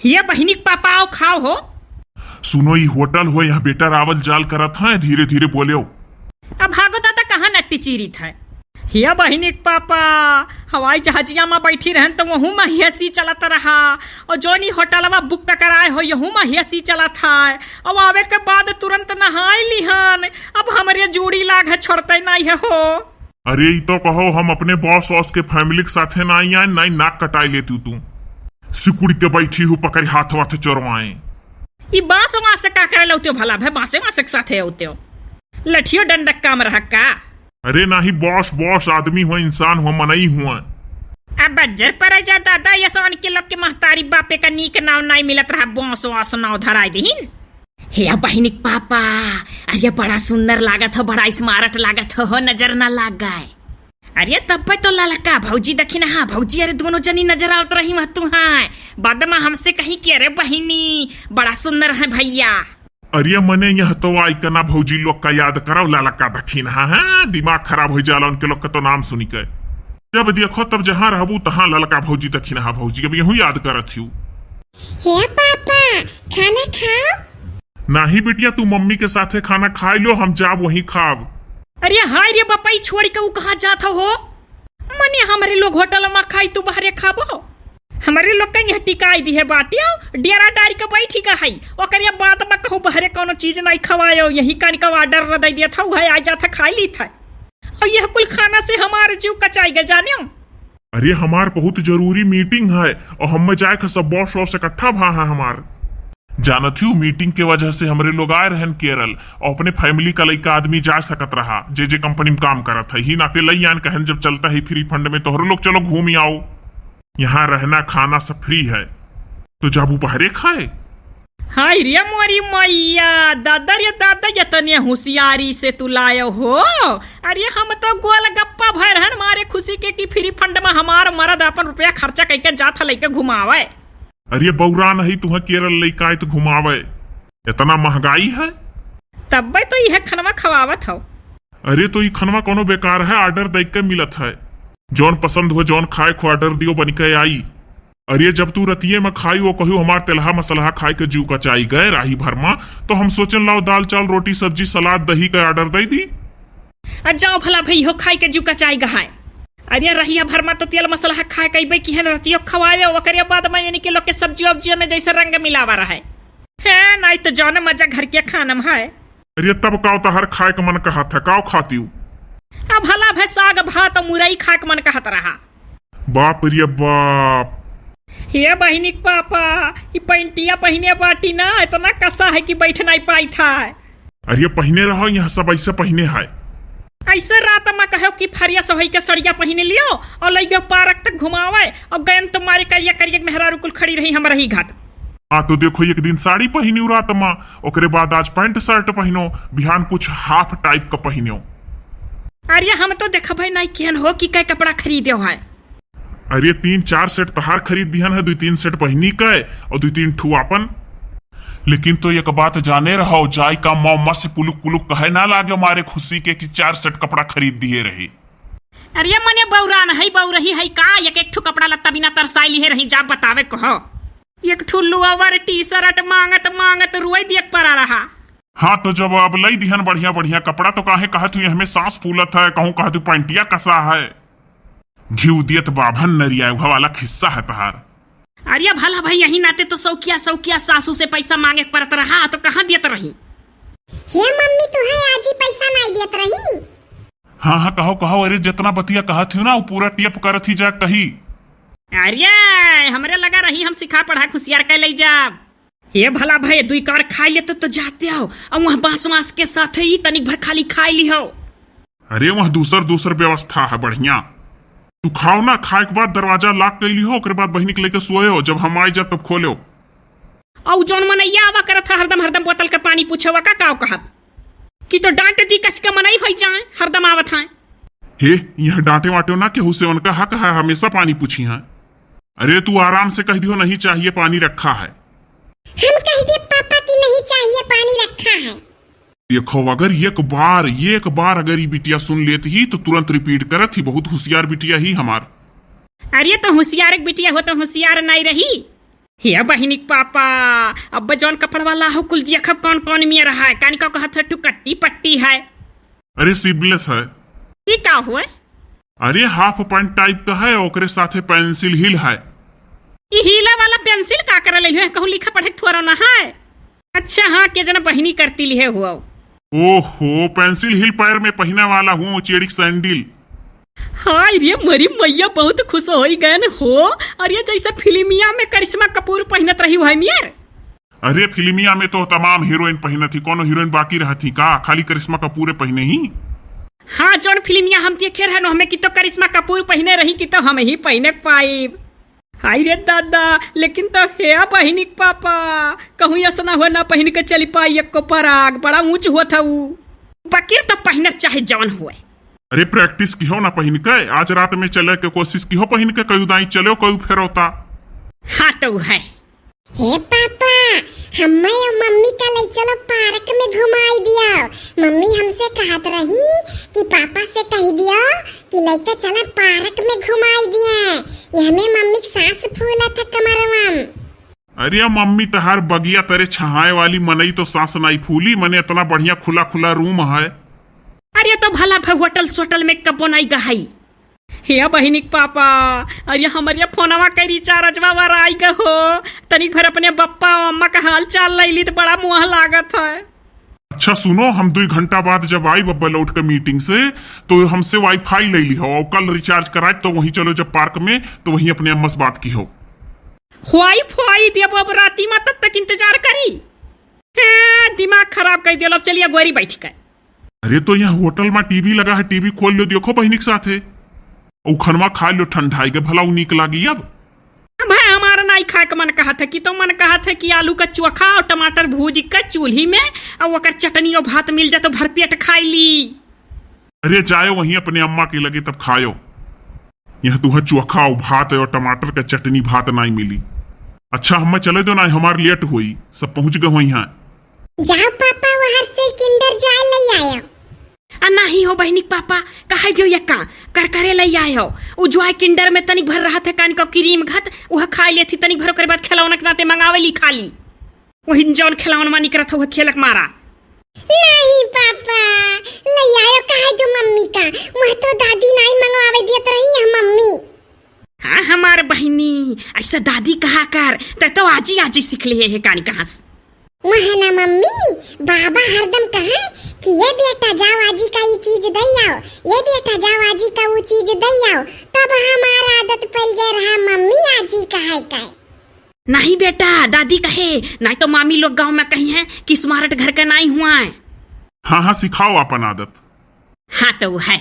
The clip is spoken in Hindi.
ये बहिनी के पापा आओ खाओ हो। सुनो ये होटल हो, यहाँ बेटा रावल जाल करत है, धीरे धीरे बोले हो। अब भागो दादा कहाँ नट्टी चीरित है। ये बहिनी के पापा हवाई जहाजिया में बैठी रहन तो वहू में हेसी चलत रहा, और जोनी होटलवा बुक कराए हो यहू में हेसी चलत है। अब आवे के बाद तुरंत नहाई लिहन, अब हमरे जोड़ी लाग छोड़ते नहीं है हो। अरे ये तो कहो हम अपने बॉस वॉस के फैमिली के साथे ना आई, नहीं नाक कटाई लेती तू। सिकुड़ के बैठी हूँ, पकड़ी हाथ वाथ चोरवाए। ये बांस वहां से का करे लौते भला भाई, बांसे वहां से साथे होते हो, लठियो डंडक काम रहा का। अरे नाही बॉस बॉस आदमी हो, इंसान हो, मनई हुआ। अब बज्जर पर जा दादा, ये सवन के लोग के महतारी बापे का नीक नाव नहीं मिलत रहा, बॉस वास नाव धराई दीन। हे बहिनी पापा, अरे बड़ा सुंदर लागत हो, बड़ा स्मार्ट लागत हो, नजर ना लाग गए। अरे तब पे तो ललका भौजी देखी ना, हाँ भौजी, अरे दोनों जनी नजर आवत रही वह तू है। बाद में हमसे कही कि अरे बहिनी बड़ा सुंदर है भैया। अरे मने यह तो आई कना भौजी लोग का याद कराओ, ललका दखीन है, दिमाग खराब हो जाला उनके लोग का तो नाम सुनी के। जब देखो तब जहाँ रहबू तहाँ ललका भौजी दखीन, हाँ भौजी अब यहू याद करत हूँ। हे पापा खाना खाओ। नाही बिटिया, तू मम्मी के साथे खाना खाई लो, हम जाब वही खाब। अरे हाय रे बापा, छोड़ के कहाँ जाता हो। मने हमारे लोग होटल में खाई, तू बाहरे खाबो। हमारे लोग कहीं टिकाई दी है बाटिया, डेरा डारी के बैठी का है, ओकर बात में कहूँ बाहरे कोनो चीज नहीं खवायो, यही कान का ऑर्डर दे दिया था, वह आ जाता खाई ली था। और यह कुल खाना से हमारे जीव कचाई गए जाने। अरे हमार बहुत जरूरी मीटिंग है और हम जाए का सब बॉस वॉस इकट्ठा भा है हमार। जानत हूँ मीटिंग के वजह से हमरे लोग आए रहन केरल, और अपने फैमिली का लड़का आदमी जा सकत रहा, जे कंपनी में काम करत है, ही नाते लई आन कहन जब चलता है फ्री फंड में, तोहरे लोग चलो घूम आओ, यहाँ रहना खाना सब फ्री है, तो जाबू पहरे खाए। हाय रे मोरी मैया, दादा रे दादा, इतने होशियारी से तू लायो हो। अरे हम तो गोल गप्पा भर हन मारे खुशी के कि फ्री फंड में हमार मरद अपन रुपया खर्चा करके जाता लेके घुमावे। अरे बौरा नहीं तुह केरल लइका तो घुमावे, इतना महंगाई है। तब तो यह खनवा खवावत हो। अरे तो ये खनवा कोनो बेकार है, ऑर्डर दे के मिलत है, जौन पसंद हो जौन खाए को ऑर्डर दियो बन के आई। अरे जब तू रतिये में खाई वो कहू हमार तेलहा मसलहा खाए के जीव कचाई गए राही भरमा, तो हम सोचन लाओ दाल चावल रोटी सब्जी सलाद दही का ऑर्डर दे दी। जाओ भला भाई हो खाई के जीव कचाई गए। अरे रहिया भरमा तो तेल मसलहा खाए कई की है, रतियो खवाए ओकरे बाद में यानी के लोग के सब्जी वब्जी में जैसे रंग मिलावा रहा है नहीं तो जौन मजा घर के खाना में है। अरे तब काओ तो हर खाए का मन कहा था, काओ खाती हूँ। अब भला भाई साग भात और मुरई खाए का मन कहत रहा। बाप रे बाप। ये बहिनी पापा, ये पैंटिया पहने बाटी ना इतना कसा है कि बैठ नहीं पाई था। अरे पहने रहो, यहाँ सब ऐसे पहने है। ऐसे रात में कहो कि फरिया सोहई के सड़िया पहने लियो और लइगे पार्क तक घुमावे, और गयन तुम्हारे करिया करिया मेहरारू कुल खड़ी रही हम रही घाट। हाँ तो देखो एक दिन साड़ी पहनी रात में, ओकरे बाद आज पैंट शर्ट पहनो, बिहान कुछ हाफ टाइप का पहनो। अरे हम तो देख भाई नहीं केहन हो कि कई कपड़ा खरीदे है। अरे 3-4 सेट तहार खरीद दिहन है, 2-3 सेट पहनी के और 2-3 ठू अपन। लेकिन तो एक बात जाने रहो, जाय का मौमा से पुलुक पुलुक कहे ना लागे मारे खुशी के कि 4 सेट कपड़ा खरीद दिए रही। अरे मने बौरा नहीं बौ रही है का, एक ठू कपड़ा लत्ता बिना तरसाई है रही, जा बतावे कहो। एक ठू लोअर टी शर्ट मांगत मांगत रुई देख पड़ा रहा। हाँ तो जब अब लई दिहन बढ़िया बढ़िया कपड़ा तो काहे कहा तू हमें सांस फूलत है, कहूँ कहा तू पैंटिया कसा है, घिउ दियत बाभन नरिया वाला खिस्सा है तहार। अरे भला भाई यही नाते तो सौकिया सौकिया सासू से पैसा मांगे पड़त रहा, तो कहाँ दियत रही। हे मम्मी तुहे आज ही पैसा नहीं दियत रही। हाँ हाँ कहो कहो, अरे जितना बतिया कहा थी ना वो पूरा टिप करत ही जा कही। अरे हमरे लगा रही हम सिखा पढ़ा खुशियार के ले जाब। ये भला भाई 2 कार खाई लेते तो जाते हो, और वहाँ बांस वांस के साथ ही तनिक भर खाली खाई ली हो। अरे वहाँ दूसर व्यवस्था है बढ़िया, तू खाओ ना, खाए के बाद दरवाजा लॉक कर ली हो, ओकरे बाद बहिनी के लेके सोए हो, जब हम आए जब तब खोलो। और जौन मनैया आवा करत था हरदम हरदम बोतल के पानी पूछेवा का काव कहत कि तो डांट दी कस के मनाई हो जाए, हरदम आवत है। हे यह डांटे वाटे ना केहू से उनका हक है, हमेशा पानी पूछी है। अरे तू आराम से कह दियो नहीं चाहिए पानी रखा है। हम कह दे पापा की नहीं चाहिए पानी रखा है। देखो अगर एक बार अगर ये बिटिया सुन लेती ही तो तुरंत रिपीट करत ही, बहुत होशियार बिटिया ही हमार। अरे तो होशियार बिटिया हो तो होशियार नहीं रही। हे बहिनिक पापा अब जौन कपड़ वाला हो कुल दिया खब कौन कौन में रहा है कानी का कहत है टुकट्टी पट्टी है। अरे सिबलेस है। ये क्या हुआ? अरे हाफ पैंट टाइप का है, ओकरे साथे पेंसिल हिल है। ये हीला वाला पेंसिल का कर ले है कहूं लिखा पढ़े थोड़ा ना है। अच्छा हाँ के जना बहिनी करती लिहे हुआ। ओहो, पेंसिल हिल पैर में पहने वाला हूँ, चेड़िक सैंडल। हाँ रे मरी मैया बहुत खुश हो गए हो। अरे जैसे फिल्मिया में करिश्मा कपूर पहनत रही है मियार। अरे फिल्मिया में तो तमाम हीरोइन पहने थी, कोनो हीरोइन बाकी रहा थी का? खाली करिश्मा कपूर पहने ही। हाँ जौन फिल्मिया हम देखे रहे हमें की तो करिश्मा कपूर पहने रही की तो हम ही पहने पाइब। हाय रे दादा, लेकिन तो हे बहिनिक पापा कहूँ ऐसा ना हुआ ना पहन के चली पाई एक को पराग बड़ा ऊंच हुआ था वो। बकीर तो पहने चाहे जौन हुए। अरे प्रैक्टिस की हो ना पहन के, आज रात में चले के कोशिश की हो पहन के, कहीं दाई चलो कहीं फेरोता। हाँ तो है। हे पापा, हम्मे और मम्मी का ले चलो पार्क में घुमाई दिया। मम्मी हमसे कहत रही कि पापा से कह दियो कि लेके चला पार्क में घुमाई दिया। ये हमें मम्मी की सांस फूला था कमरवा। अरे मम्मी तहार बगिया तेरे छहाए वाली मनई तो सांस नहीं फूली, मने इतना बढ़िया खुला खुला रूम है। अरे तो भला होटल सोटल में कबो नहीं गई। हे बहिनिक पापा, अरे हमारे फोनवा के रिचार्जवा वराई के हो तनी भर अपने बप्पा अम्मा का हाल चाल लैली तो बड़ा मुँह लागत है। अच्छा सुनो, हम 2 घंटा बाद जब आई बब्बा लौट के मीटिंग से तो हमसे वाईफाई ले ली हो और कल रिचार्ज कराए तो वहीं चलो जब पार्क में तो वहीं अपने अम्मा से बात की हो। वाईफाई दिया अब राती में तब तक इंतजार करी। दिमाग खराब कर दिया। चलिए गोरी बैठ कर। अरे तो यहाँ होटल में टीवी लगा है, टीवी खोल लो देखो बहनी के साथ है। खनवा खा लो ठंडाई के भला नीक लागी। अब भाई हमारा नहीं खाए का मन कहा था कि तो मन कहा था कि आलू का चोखा और टमाटर भूज कर चूल्ही में और वकर चटनी और भात मिल जाए तो भरपेट खाई ली। अरे जायो वहीं अपने अम्मा के लगे तब खायो। यहाँ तुम्हें चोखा और भात और टमाटर का चटनी भात नहीं मिली। अच्छा हमें चले दो ना, हमारे लेट हुई, सब पहुंच गए वहीं। जाओ पापा वहाँ से किंडर जॉय ले आयो। नहीं हो बहनिक पापा कहा गयो यक्का कर करे ले आए हो। उ जॉय किंडर में तनिक भर रहा था कान का क्रीम घत वह खा ले थी। तनिक भर कर बाद खिलौना के नाते मंगावे ली खाली वही जौन खिलौना मानी करत हो खेलक मारा। नहीं पापा ले आयो कहा जो मम्मी का, वह तो दादी नहीं मंगवावे दियत रही है मम्मी। हाँ हमार बहनी ऐसा दादी कहा कर तो आजी आजी सीख लिए है कानी कहाँ से। वह ना मम्मी, बाबा हरदम कहा कि ये बेटा जाओ आजी का ये चीज दे आओ, ये बेटा जाओ आजी का वो चीज दे आओ। तब हमारा आदत पड़ गया रहा मम्मी आजी कहे कहे। नहीं बेटा दादी कहे, नहीं तो मामी लोग गांव में कही हैं कि स्मार्ट घर का नहीं हुआ है। हाँ हाँ सिखाओ अपन आदत। हाँ तो है।